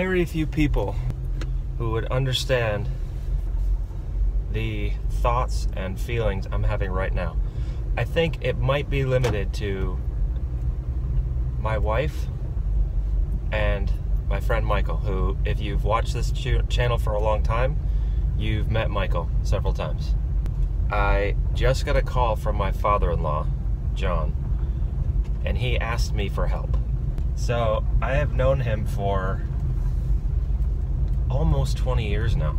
very few people who would understand the thoughts and feelings I'm having right now. I think it might be limited to my wife and my friend Michael, who, if you've watched this channel for a long time, you've met Michael several times. I just got a call from my father-in-law, John, and he asked me for help. So I have known him for almost 20 years now.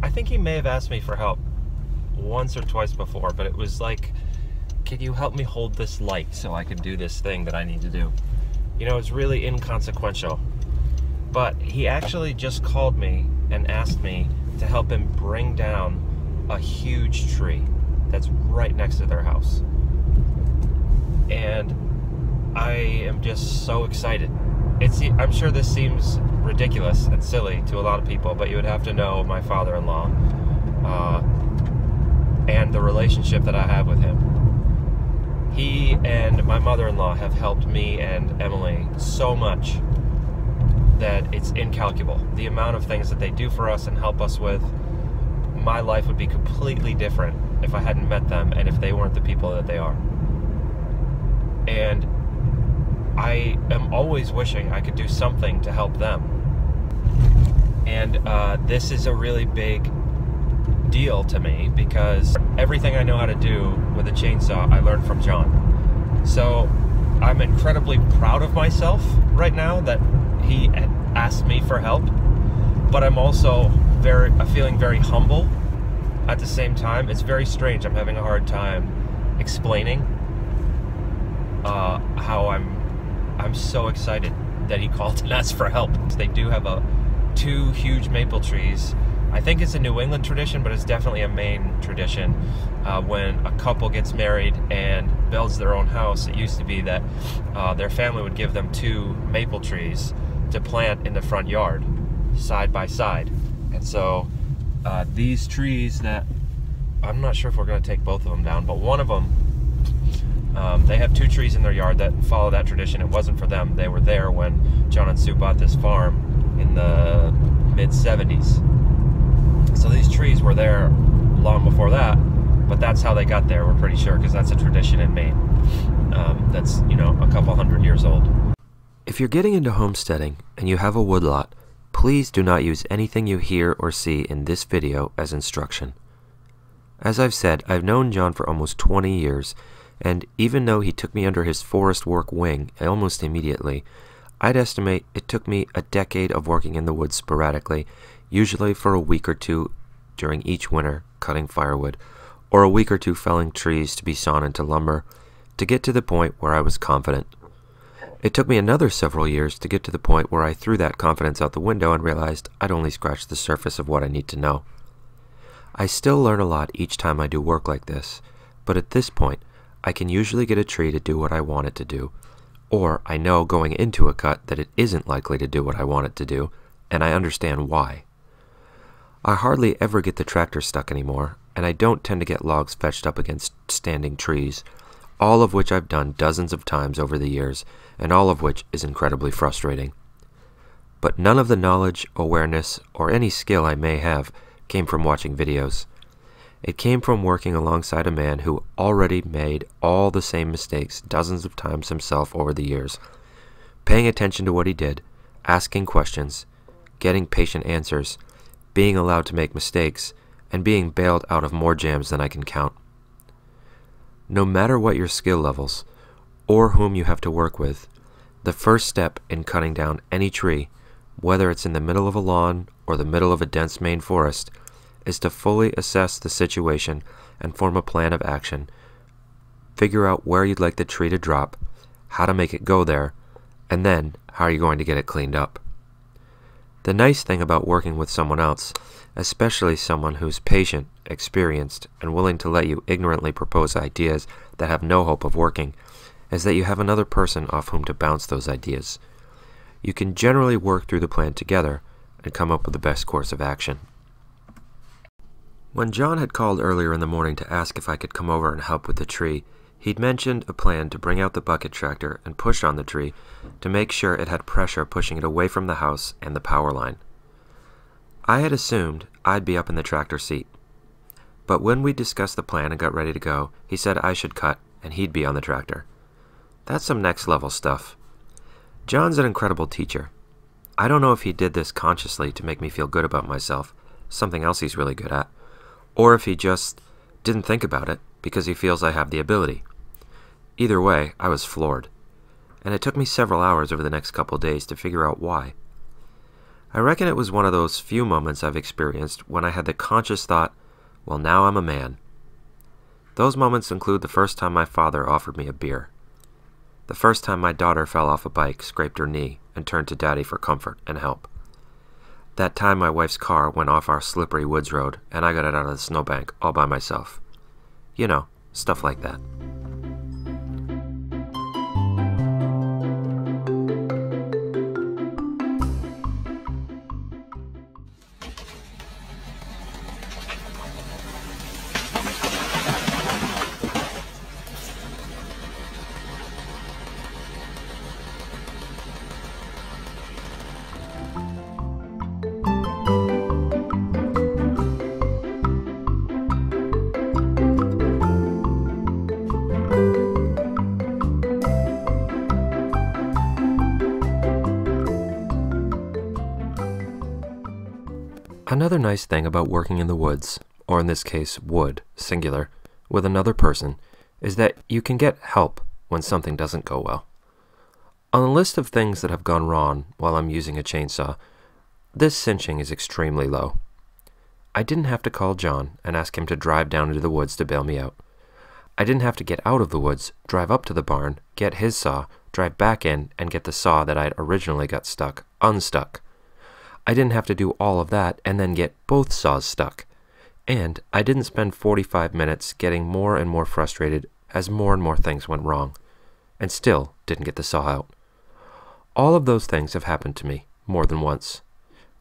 I think he may have asked me for help once or twice before, but it was like, can you help me hold this light so I can do this thing that I need to do? You know, it's really inconsequential. But he actually just called me and asked me to help him bring down a huge tree that's right next to their house. And I am just so excited. I'm sure this seems ridiculous and silly to a lot of people, but you would have to know my father-in-law and the relationship that I have with him. He and my mother-in-law have helped me and Emily so much that it's incalculable. The amount of things that they do for us and help us with, my life would be completely different if I hadn't met them and if they weren't the people that they are. And I am always wishing I could do something to help them. And this is a really big deal to me because everything I know how to do with a chainsaw I learned from John. So I'm incredibly proud of myself right now that he asked me for help, but I'm also feeling very humble at the same time. It's very strange. I'm having a hard time explaining how I'm so excited that he called and asked for help. They do have two huge maple trees. I think it's a New England tradition, but it's definitely a Maine tradition. When a couple gets married and builds their own house, it used to be that their family would give them two maple trees to plant in the front yard, side by side. And so these trees that, I'm not sure if we're going to take both of them down, but one of them, they have two trees in their yard that follow that tradition. It wasn't for them. They were there when John and Sue bought this farm in the mid-70s. So these trees were there long before that, but that's how they got there, we're pretty sure, because that's a tradition in Maine that's, you know, a couple hundred years old. If you're getting into homesteading and you have a woodlot, please do not use anything you hear or see in this video as instruction. As I've said, I've known John for almost 20 years, and even though he took me under his forest work wing almost immediately, I'd estimate it took me a decade of working in the woods sporadically, usually for a week or two during each winter cutting firewood, or a week or two felling trees to be sawn into lumber, to get to the point where I was confident. It took me another several years to get to the point where I threw that confidence out the window and realized I'd only scratched the surface of what I need to know. I still learn a lot each time I do work like this, but at this point, I can usually get a tree to do what I want it to do, or I know going into a cut that it isn't likely to do what I want it to do, and I understand why. I hardly ever get the tractor stuck anymore, and I don't tend to get logs fetched up against standing trees, all of which I've done dozens of times over the years, and all of which is incredibly frustrating. But none of the knowledge, awareness, or any skill I may have came from watching videos. It came from working alongside a man who already made all the same mistakes dozens of times himself over the years, paying attention to what he did, asking questions, getting patient answers, being allowed to make mistakes, and being bailed out of more jams than I can count. No matter what your skill levels, or whom you have to work with, the first step in cutting down any tree, whether it's in the middle of a lawn or the middle of a dense Maine forest, is to fully assess the situation and form a plan of action. Figure out where you'd like the tree to drop, how to make it go there, and then how are you going to get it cleaned up. The nice thing about working with someone else, especially someone who's patient, experienced, and willing to let you ignorantly propose ideas that have no hope of working, is that you have another person off whom to bounce those ideas. You can generally work through the plan together and come up with the best course of action. When John had called earlier in the morning to ask if I could come over and help with the tree, He'd mentioned a plan to bring out the bucket tractor and push on the tree to make sure it had pressure pushing it away from the house and the power line. I had assumed I'd be up in the tractor seat. But when we discussed the plan and got ready to go, he said I should cut and he'd be on the tractor. That's some next level stuff. John's an incredible teacher. I don't know if he did this consciously to make me feel good about myself, something else he's really good at, or if he just didn't think about it because he feels I have the ability. Either way, I was floored, and it took me several hours over the next couple days to figure out why. I reckon it was one of those few moments I've experienced when I had the conscious thought, well, now I'm a man. Those moments include the first time my father offered me a beer, the first time my daughter fell off a bike, scraped her knee, and turned to Daddy for comfort and help, that time my wife's car went off our slippery woods road and I got it out of the snowbank all by myself. You know, stuff like that. Another nice thing about working in the woods, or in this case wood, singular, with another person, is that you can get help when something doesn't go well. On the list of things that have gone wrong while I'm using a chainsaw, this cinching is extremely low. I didn't have to call John and ask him to drive down into the woods to bail me out. I didn't have to get out of the woods, drive up to the barn, get his saw, drive back in, and get the saw that I'd originally got stuck, unstuck. I didn't have to do all of that and then get both saws stuck. And I didn't spend 45 minutes getting more and more frustrated as more and more things went wrong, and still didn't get the saw out. All of those things have happened to me more than once,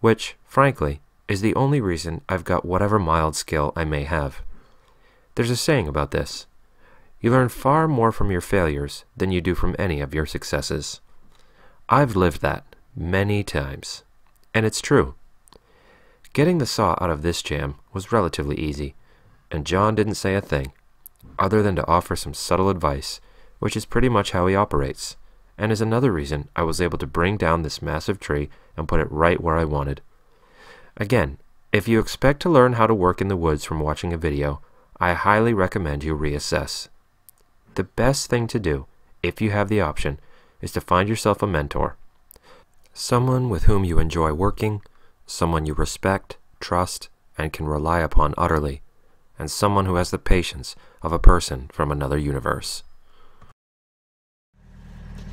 which, frankly, is the only reason I've got whatever mild skill I may have. There's a saying about this. You learn far more from your failures than you do from any of your successes. I've lived that many times. And it's true. Getting the saw out of this jam was relatively easy, and John didn't say a thing, other than to offer some subtle advice, which is pretty much how he operates, and is another reason I was able to bring down this massive tree and put it right where I wanted. Again, if you expect to learn how to work in the woods from watching a video, I highly recommend you reassess. The best thing to do, if you have the option, is to find yourself a mentor. Someone with whom you enjoy working, someone you respect, trust, and can rely upon utterly, and someone who has the patience of a person from another universe.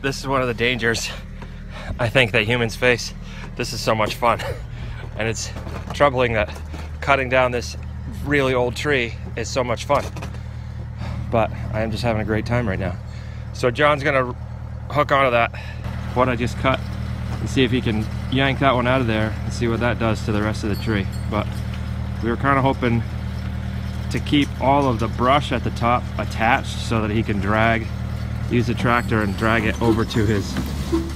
This is one of the dangers I think that humans face. This is so much fun. And it's troubling that cutting down this really old tree is so much fun. But I am just having a great time right now. So John's gonna hook onto that, what I just cut, and see if he can yank that one out of there and see what that does to the rest of the tree. But we were kind of hoping to keep all of the brush at the top attached so that he can use the tractor and drag it over to his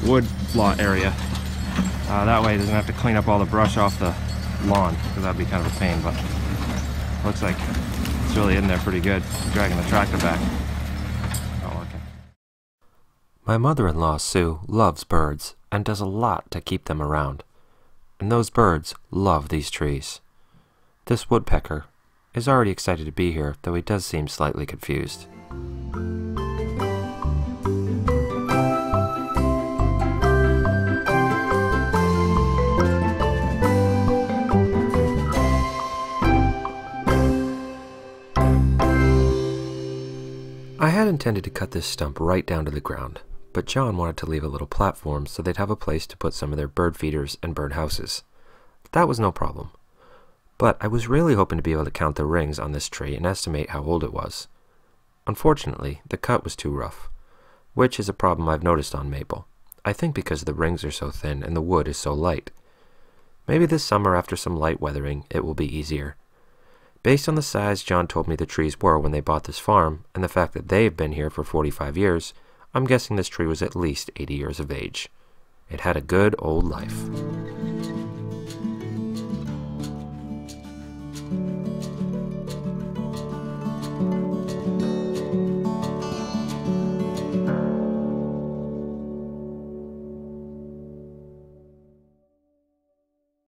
wood lot area. That way he doesn't have to clean up all the brush off the lawn, because that'd be kind of a pain, but looks like it's really in there pretty good, dragging the tractor back. Not working. My mother-in-law, Sue, loves birds and does a lot to keep them around. And those birds love these trees. This woodpecker is already excited to be here, though he does seem slightly confused. I had intended to cut this stump right down to the ground, but John wanted to leave a little platform so they'd have a place to put some of their bird feeders and bird houses. That was no problem. But I was really hoping to be able to count the rings on this tree and estimate how old it was. Unfortunately, the cut was too rough, which is a problem I've noticed on maple. I think because the rings are so thin and the wood is so light. Maybe this summer after some light weathering it will be easier. Based on the size John told me the trees were when they bought this farm, and the fact that they have been here for 45 years, I'm guessing this tree was at least 80 years of age. It had a good old life.